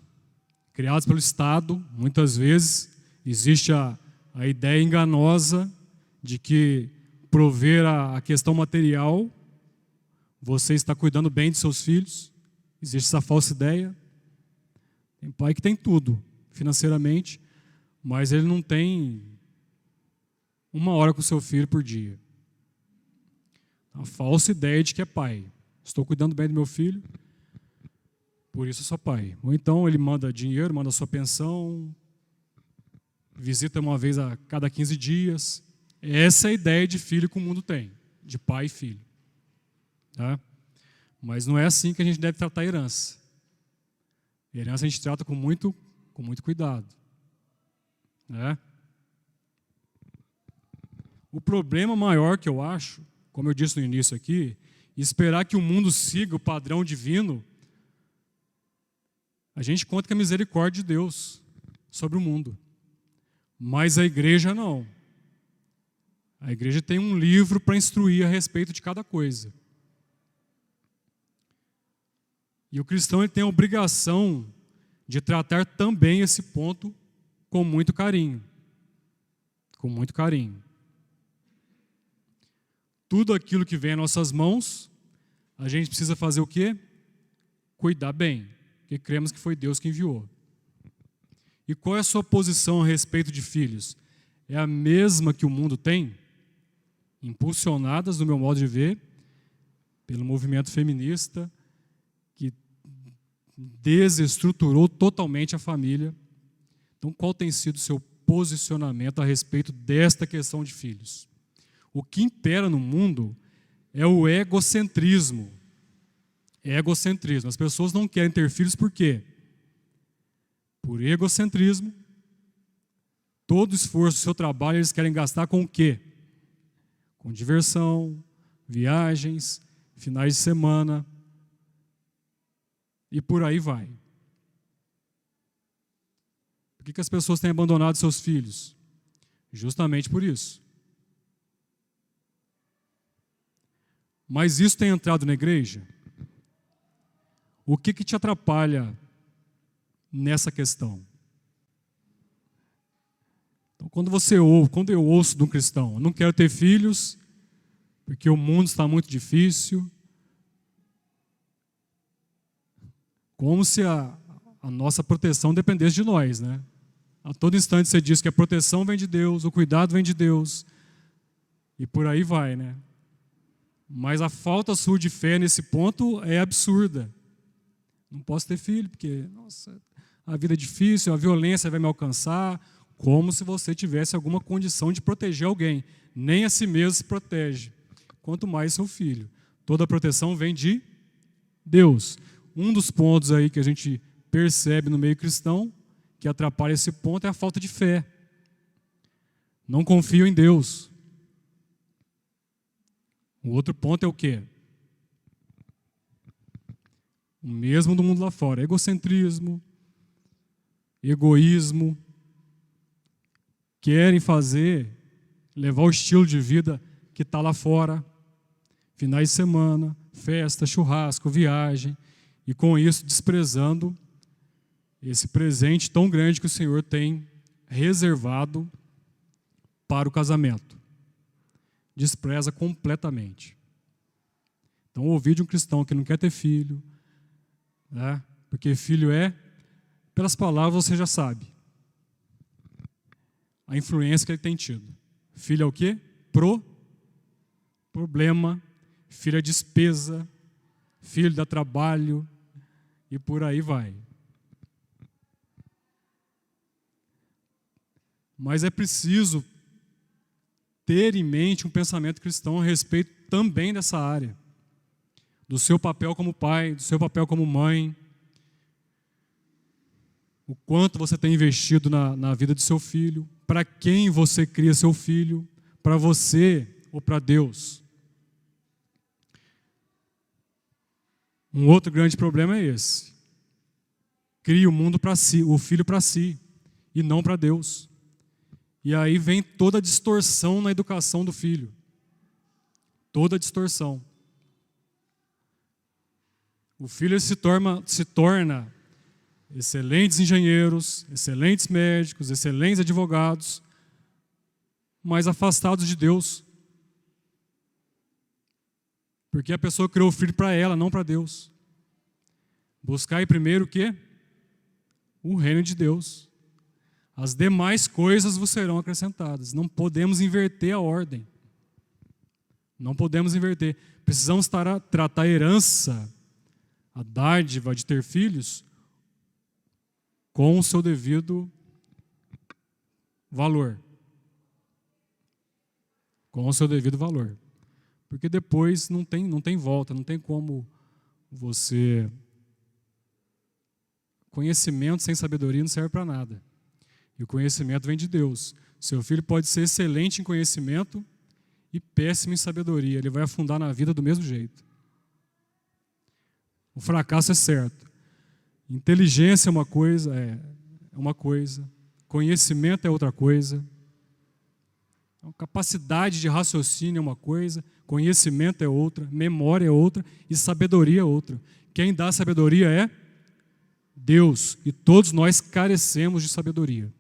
criados pelo Estado. Muitas vezes existe a ideia enganosa de que prover a questão material, você está cuidando bem de seus filhos. Existe essa falsa ideia. Tem pai que tem tudo financeiramente, mas ele não tem 1 hora com o seu filho por dia. A falsa ideia de que é pai. Estou cuidando bem do meu filho, por isso eu sou pai. Ou então ele manda dinheiro, manda sua pensão, visita uma vez a cada 15 dias. Essa é a ideia de filho que o mundo tem, de pai e filho. Tá? Mas não é assim que a gente deve tratar a herança. A herança a gente trata com muito cuidado. Né? O problema maior que eu acho, como eu disse no início aqui, esperar que o mundo siga o padrão divino, a gente conta com a misericórdia de Deus sobre o mundo. Mas a igreja não. A igreja tem um livro para instruir a respeito de cada coisa. E o cristão ele tem a obrigação de tratar também esse ponto com muito carinho. Com muito carinho. Tudo aquilo que vem em nossas mãos, a gente precisa fazer o quê? Cuidar bem, porque cremos que foi Deus que enviou. E qual é a sua posição a respeito de filhos? É a mesma que o mundo tem? Impulsionadas, no meu modo de ver, pelo movimento feminista, que desestruturou totalmente a família. Então, qual tem sido o seu posicionamento a respeito desta questão de filhos? O que impera no mundo é o egocentrismo. É egocentrismo. As pessoas não querem ter filhos por quê? Por egocentrismo. Todo o esforço do seu trabalho eles querem gastar com o quê? Com diversão, viagens, finais de semana e por aí vai. Por que as pessoas têm abandonado seus filhos? Justamente por isso. Mas isso tem entrado na igreja? O que te atrapalha nessa questão? Então, quando eu ouço de um cristão, eu não quero ter filhos, porque o mundo está muito difícil, como se a nossa proteção dependesse de nós, né? A todo instante você diz que a proteção vem de Deus, o cuidado vem de Deus, e por aí vai, né? Mas a falta sua de fé nesse ponto é absurda. Não posso ter filho, porque nossa, a vida é difícil, a violência vai me alcançar, como se você tivesse alguma condição de proteger alguém. Nem a si mesmo se protege, quanto mais seu filho. Toda a proteção vem de Deus. Um dos pontos aí que a gente percebe no meio cristão, que atrapalha esse ponto, é a falta de fé. Não confio em Deus. O outro ponto é o quê? O mesmo do mundo lá fora. Egocentrismo, egoísmo. Querem levar o estilo de vida que está lá fora. Finais de semana, festa, churrasco, viagem. E com isso desprezando esse presente tão grande que o Senhor tem reservado para o casamento. Despreza completamente. Então, ouvir de um cristão que não quer ter filho, né? Porque filho pelas palavras você já sabe, a influência que ele tem tido. Filho é o quê? Problema, filho é despesa, filho dá trabalho, e por aí vai. Mas é preciso ter em mente um pensamento cristão a respeito também dessa área. Do seu papel como pai, do seu papel como mãe. O quanto você tem investido na vida do seu filho. Para quem você cria seu filho. Para você ou para Deus. Um outro grande problema é esse. Cria o mundo para si, o filho para si, e não para Deus. E aí vem toda a distorção na educação do filho. Toda a distorção. O filho se torna excelentes engenheiros, excelentes médicos, excelentes advogados, mas afastados de Deus. Porque a pessoa criou o filho para ela, não para Deus. Buscar primeiro o quê? O reino de Deus. As demais coisas vos serão acrescentadas. Não podemos inverter a ordem. Não podemos inverter. Precisamos tratar a herança, a dádiva de ter filhos, com o seu devido valor. Com o seu devido valor. Porque depois não tem volta, não tem como você... Conhecimento sem sabedoria não serve para nada. E o conhecimento vem de Deus. Seu filho pode ser excelente em conhecimento e péssimo em sabedoria. Ele vai afundar na vida do mesmo jeito. O fracasso é certo. Inteligência é uma coisa. Conhecimento é outra coisa. Capacidade de raciocínio é uma coisa. Conhecimento é outra. Memória é outra. E sabedoria é outra. Quem dá sabedoria é Deus. E todos nós carecemos de sabedoria.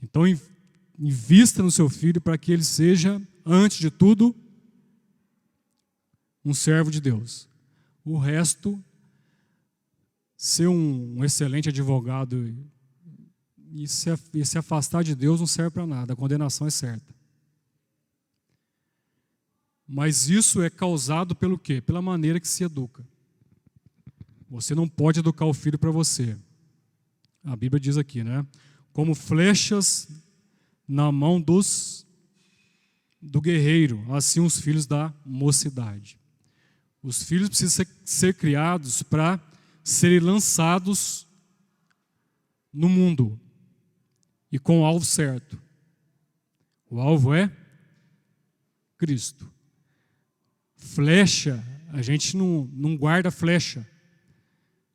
Então, invista no seu filho para que ele seja, antes de tudo, um servo de Deus. O resto, ser um excelente advogado e se afastar de Deus não serve para nada. A condenação é certa. Mas isso é causado pelo quê? Pela maneira que se educa. Você não pode educar o filho para você. A Bíblia diz aqui, né? Como flechas na mão do guerreiro, assim os filhos da mocidade. Os filhos precisam ser criados para serem lançados no mundo e com o alvo certo. O alvo é Cristo. Flecha, a gente não guarda flecha.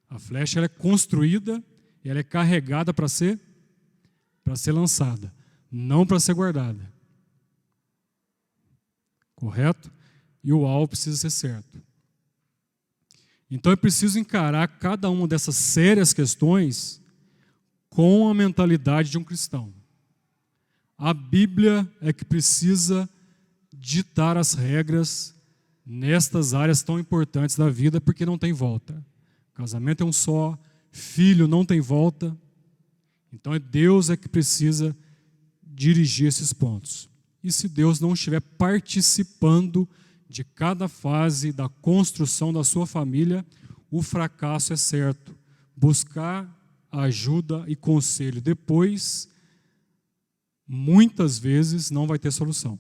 A flecha ela é construída e ela é carregada para ser lançada, não para ser guardada. Correto? E o alvo precisa ser certo. Então é preciso encarar cada uma dessas sérias questões com a mentalidade de um cristão. A Bíblia é que precisa ditar as regras nestas áreas tão importantes da vida, porque não tem volta. Casamento é um só, filho não tem volta. Então é Deus que precisa dirigir esses pontos. E se Deus não estiver participando de cada fase da construção da sua família, o fracasso é certo. Buscar ajuda e conselho depois, muitas vezes não vai ter solução.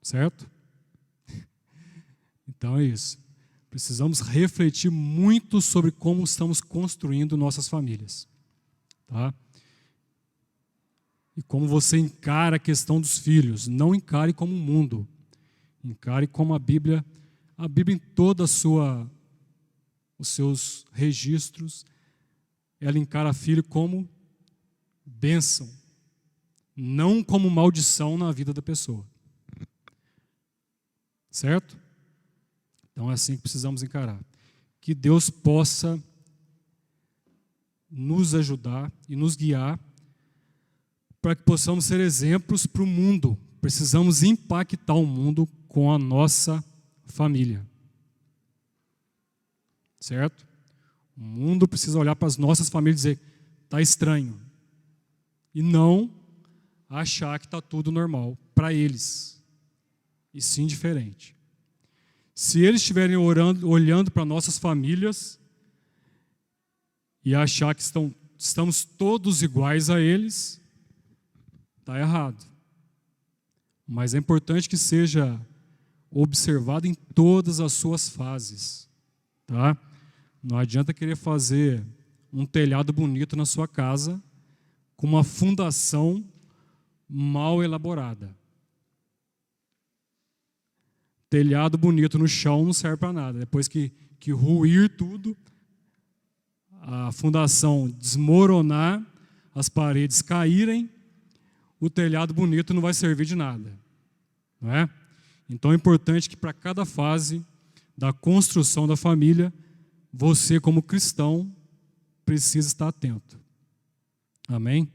Certo? Então é isso. Precisamos refletir muito sobre como estamos construindo nossas famílias. Tá? E como você encara a questão dos filhos. Não encare como um mundo. Encare como a Bíblia em toda os seus registros, ela encara filho como bênção, não como maldição na vida da pessoa. Certo? Então é assim que precisamos encarar. Que Deus possa nos ajudar e nos guiar para que possamos ser exemplos para o mundo. Precisamos impactar o mundo com a nossa família. Certo? O mundo precisa olhar para as nossas famílias e dizer, está estranho. E não achar que está tudo normal para eles. E sim diferente. Se eles estiverem olhando para nossas famílias e achar que estamos todos iguais a eles, está errado. Mas é importante que seja observado em todas as suas fases. Tá? Não adianta querer fazer um telhado bonito na sua casa com uma fundação mal elaborada. Telhado bonito no chão não serve para nada. Depois que ruir tudo, a fundação desmoronar, as paredes caírem, o telhado bonito não vai servir de nada. Não é? Então é importante que para cada fase da construção da família, você como cristão precisa estar atento. Amém?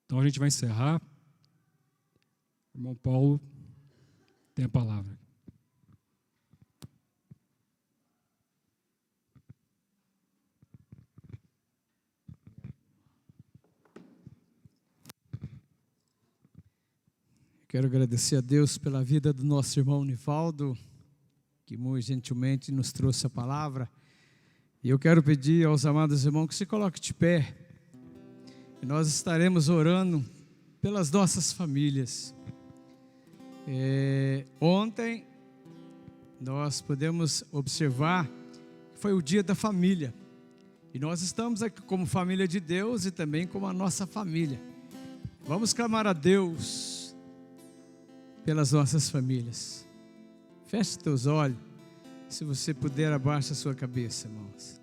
Então a gente vai encerrar. O irmão Paulo tem a palavra. Quero agradecer a Deus pela vida do nosso irmão Nivaldo, que muito gentilmente nos trouxe a palavra. E eu quero pedir aos amados irmãos que se coloquem de pé. E nós estaremos orando pelas nossas famílias. Ontem nós pudemos observar que foi o dia da família. E nós estamos aqui como família de Deus e também como a nossa família. Vamos clamar a Deus pelas nossas famílias. Feche teus olhos. Se você puder, abaixa a sua cabeça, irmãos.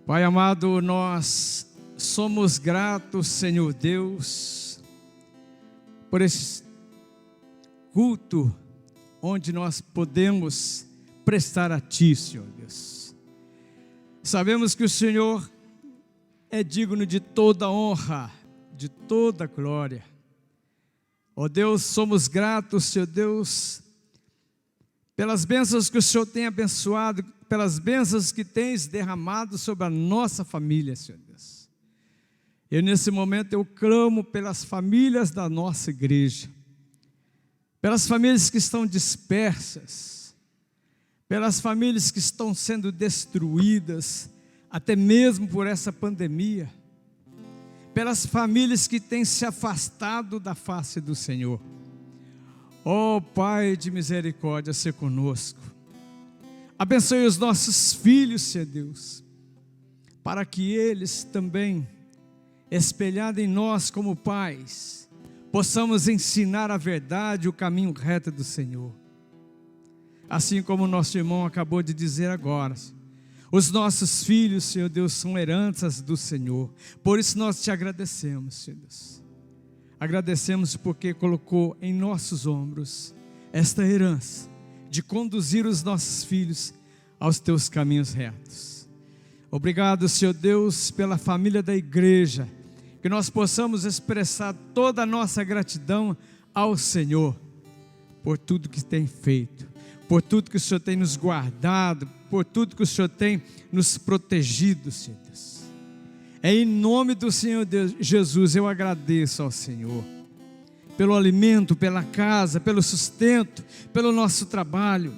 Pai amado, nós somos gratos, Senhor Deus, por esse culto onde nós podemos prestar a Ti, Senhor Deus. Sabemos que o Senhor é digno de toda honra, de toda glória. Ó Deus, somos gratos, Senhor Deus, pelas bênçãos que o Senhor tem abençoado, pelas bênçãos que tens derramado sobre a nossa família, Senhor Deus. Eu nesse momento eu clamo pelas famílias da nossa igreja, pelas famílias que estão dispersas, pelas famílias que estão sendo destruídas, até mesmo por essa pandemia, pelas famílias que têm se afastado da face do Senhor. Ó Pai de misericórdia, se conosco. Abençoe os nossos filhos, Senhor Deus, para que eles também, espelhados em nós como pais, possamos ensinar a verdade, o caminho reto do Senhor. Assim como o nosso irmão acabou de dizer agora, os nossos filhos, Senhor Deus, são heranças do Senhor. Por isso nós te agradecemos, Senhor Deus. Agradecemos porque colocou em nossos ombros esta herança de conduzir os nossos filhos aos teus caminhos retos. Obrigado, Senhor Deus, pela família da igreja, que nós possamos expressar toda a nossa gratidão ao Senhor por tudo que tem feito, por tudo que o Senhor tem nos guardado, por tudo que o Senhor tem nos protegido, Senhor Deus. É em nome do Senhor Deus, Jesus, eu agradeço ao Senhor pelo alimento, pela casa, pelo sustento, pelo nosso trabalho,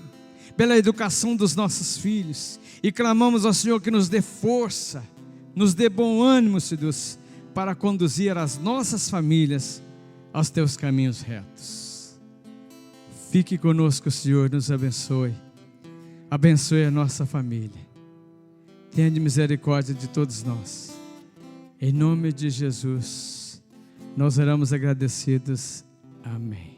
pela educação dos nossos filhos, e clamamos ao Senhor que nos dê força, nos dê bom ânimo, Senhor Deus, para conduzir as nossas famílias aos teus caminhos retos. Fique conosco, Senhor, nos abençoe, abençoe a nossa família, tenha de misericórdia de todos nós. Em nome de Jesus, nós oramos agradecidos. Amém.